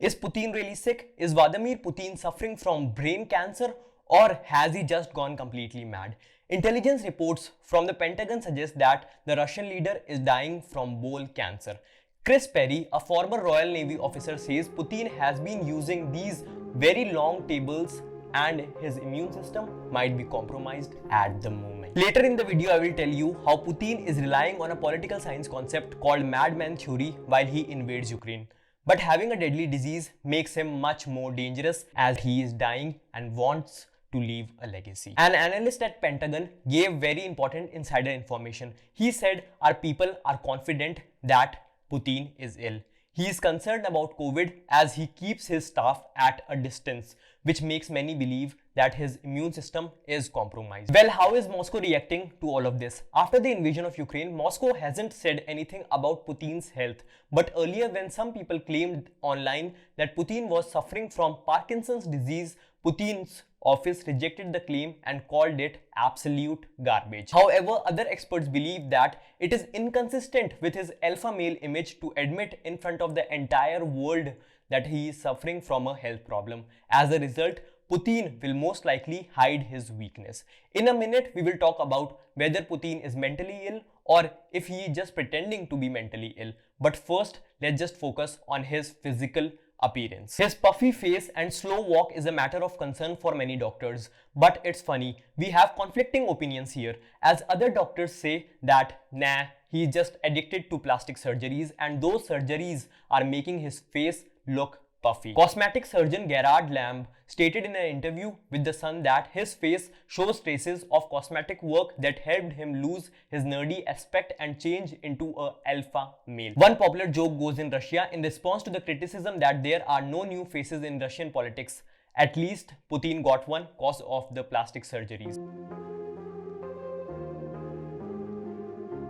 Is Putin really sick? Is Vladimir Putin suffering from brain cancer, or has he just gone completely mad? Intelligence reports from the Pentagon suggest that the Russian leader is dying from bowel cancer. Chris Perry, a former Royal Navy officer, says Putin has been using these very long tables and his immune system might be compromised at the moment. Later in the video, I will tell you how Putin is relying on a political science concept called madman theory while he invades Ukraine. But having a deadly disease makes him much more dangerous as he is dying and wants to leave a legacy. An analyst at Pentagon gave very important insider information. He said our people are confident that Putin is ill. He is concerned about COVID as he keeps his staff at a distance, which makes many believe that his immune system is compromised. Well, how is Moscow reacting to all of this? After the invasion of Ukraine, Moscow hasn't said anything about Putin's health. But earlier, when some people claimed online that Putin was suffering from Parkinson's disease, Putin's office rejected the claim and called it absolute garbage. However, other experts believe that it is inconsistent with his alpha male image to admit in front of the entire world that he is suffering from a health problem. As a result, Putin will most likely hide his weakness. In a minute, we will talk about whether Putin is mentally ill or if he is just pretending to be mentally ill. But first, let's just focus on his physical appearance. His puffy face and slow walk is a matter of concern for many doctors. But it's funny, we have conflicting opinions here, as other doctors say that nah, he is just addicted to plastic surgeries and those surgeries are making his face look puffy. Cosmetic surgeon Gerard Lamb stated in an interview with The Sun that his face shows traces of cosmetic work that helped him lose his nerdy aspect and change into a alpha male. One popular joke goes in Russia in response to the criticism that there are no new faces in Russian politics. At least Putin got one cause of the plastic surgeries.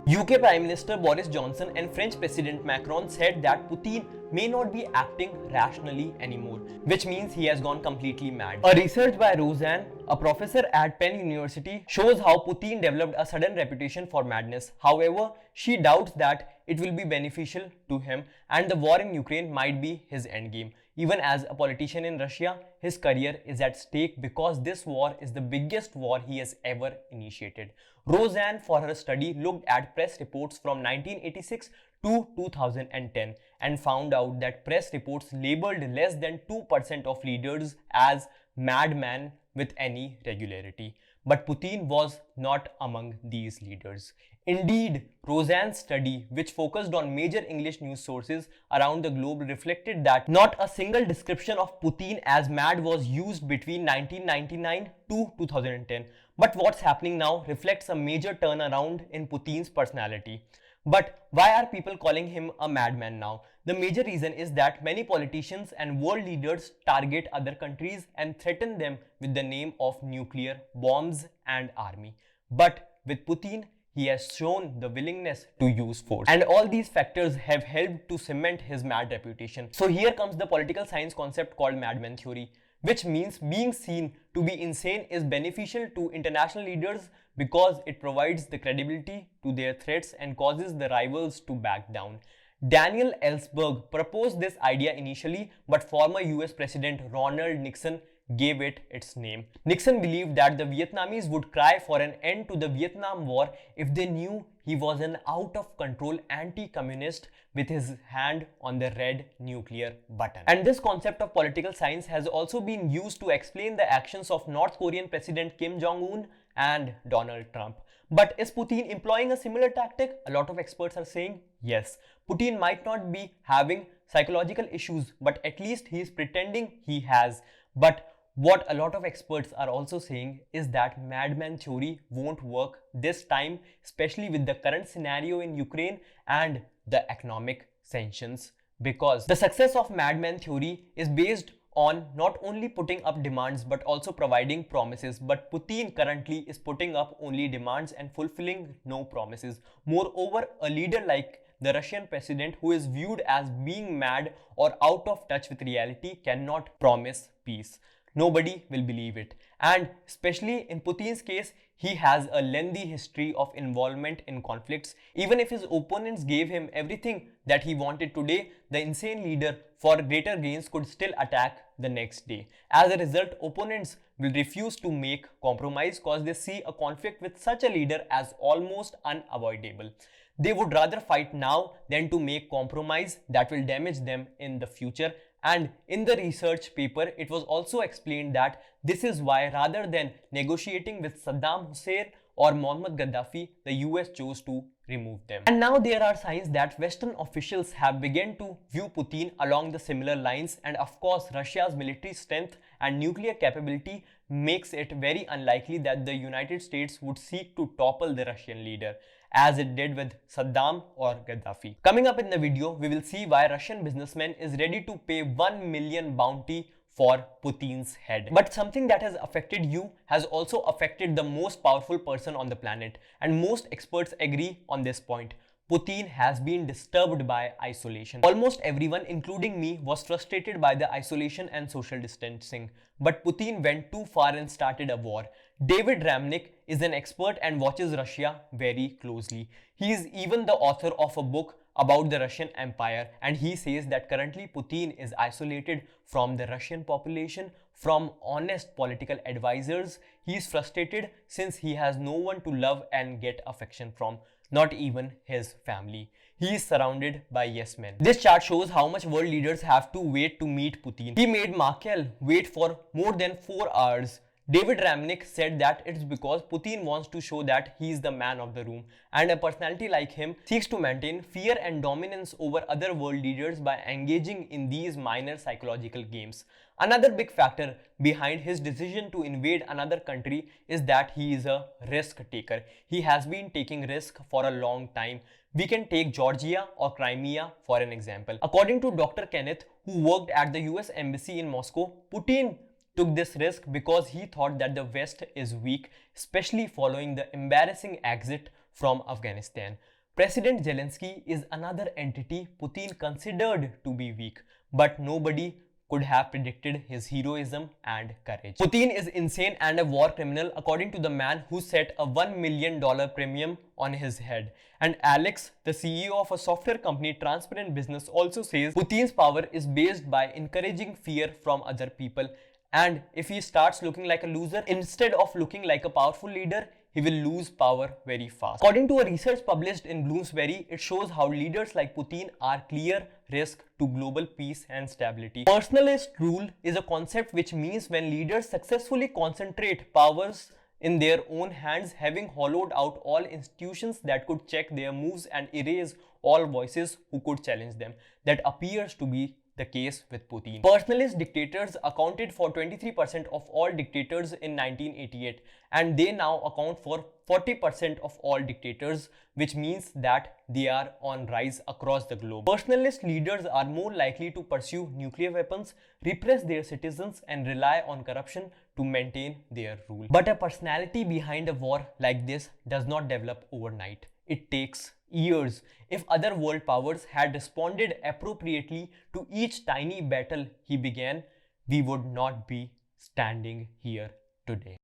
UK Prime Minister Boris Johnson and French President Macron said that Putin may not be acting rationally anymore, which means he has gone completely mad. A research by Roseanne, a professor at Penn University, shows how Putin developed a sudden reputation for madness. However, she doubts that it will be beneficial to him and the war in Ukraine might be his endgame. Even as a politician in Russia, his career is at stake because this war is the biggest war he has ever initiated. Roseanne, for her study, looked at press reports from 1986 to 2010 and found out that press reports labeled less than 2% of leaders as madman with any regularity. But Putin was not among these leaders. Indeed, Roseanne's study, which focused on major English news sources around the globe, reflected that not a single description of Putin as mad was used between 1999 to 2010. But what's happening now reflects a major turnaround in Putin's personality. But why are people calling him a madman now? The major reason is that many politicians and world leaders target other countries and threaten them with the name of nuclear bombs and army. But with Putin, he has shown the willingness to use force. And all these factors have helped to cement his mad reputation. So here comes the political science concept called madman theory, which means being seen to be insane is beneficial to international leaders because it provides the credibility to their threats and causes the rivals to back down. Daniel Ellsberg proposed this idea initially, but former US President Ronald Nixon gave it its name. Nixon believed that the Vietnamese would cry for an end to the Vietnam War if they knew he was an out-of-control anti-communist with his hand on the red nuclear button. And this concept of political science has also been used to explain the actions of North Korean President Kim Jong-un and Donald Trump. But is Putin employing a similar tactic? A lot of experts are saying yes. Putin might not be having psychological issues, but at least he is pretending he has. But what a lot of experts are also saying is that madman theory won't work this time, especially with the current scenario in Ukraine and the economic sanctions, because the success of madman theory is based on not only putting up demands but also providing promises. But Putin currently is putting up only demands and fulfilling no promises. Moreover, a leader like the Russian president, who is viewed as being mad or out of touch with reality, cannot promise peace. nobody will believe it. And especially in Putin's case, he has a lengthy history of involvement in conflicts. Even if his opponents gave him everything that he wanted today, the insane leader, for greater gains, could still attack the next day. As a result, opponents will refuse to make compromise because they see a conflict with such a leader as almost unavoidable. They would rather fight now than to make compromise that will damage them in the future. And in the research paper, it was also explained that this is why, rather than negotiating with Saddam Hussein or Muammar Gaddafi, the US chose to remove them. And now there are signs that Western officials have begun to view Putin along the similar lines, and of course Russia's military strength and nuclear capability makes it very unlikely that the United States would seek to topple the Russian leader, as it did with Saddam or Gaddafi. Coming up in the video, we will see why Russian businessman is ready to pay 1 million bounty for Putin's head. But something that has affected you has also affected the most powerful person on the planet, and most experts agree on this point. Putin has been disturbed by isolation. Almost everyone, including me, was frustrated by the isolation and social distancing. But Putin went too far and started a war. David Ramnik is an expert and watches Russia very closely. He is even the author of a book about the Russian Empire, and he says that currently Putin is isolated from the Russian population, from honest political advisors. He is frustrated since he has no one to love and get affection from, not even his family. He is surrounded by yes men. This chart shows how much world leaders have to wait to meet Putin. He made Merkel wait for more than 4 hours. David Ramnik said that it's because Putin wants to show that he is the man of the room, and a personality like him seeks to maintain fear and dominance over other world leaders by engaging in these minor psychological games. Another big factor behind his decision to invade another country is that he is a risk taker. He has been taking risk for a long time. We can take Georgia or Crimea for an example. According to Dr. Kenneth, who worked at the US Embassy in Moscow, Putin took this risk because he thought that the West is weak, especially following the embarrassing exit from Afghanistan. President Zelensky is another entity Putin considered to be weak, but nobody could have predicted his heroism and courage. Putin is insane and a war criminal, according to the man who set a $1 million premium on his head. And Alex, the CEO of a software company Transparent Business, also says Putin's power is based by encouraging fear from other people. And if he starts looking like a loser instead of looking like a powerful leader, he will lose power very fast. According to a research published in Bloomsbury, it shows how leaders like Putin are clear risk to global peace and stability. Personalist rule is a concept which means when leaders successfully concentrate powers in their own hands, having hollowed out all institutions that could check their moves and erase all voices who could challenge them. That appears to be the case with Putin. Personalist dictators accounted for 23% of all dictators in 1988, and they now account for 40% of all dictators, which means that they are on rise across the globe. Personalist leaders are more likely to pursue nuclear weapons, repress their citizens, and rely on corruption to maintain their rule. But a personality behind a war like this does not develop overnight. It takes years. If other world powers had responded appropriately to each tiny battle he began, we would not be standing here today.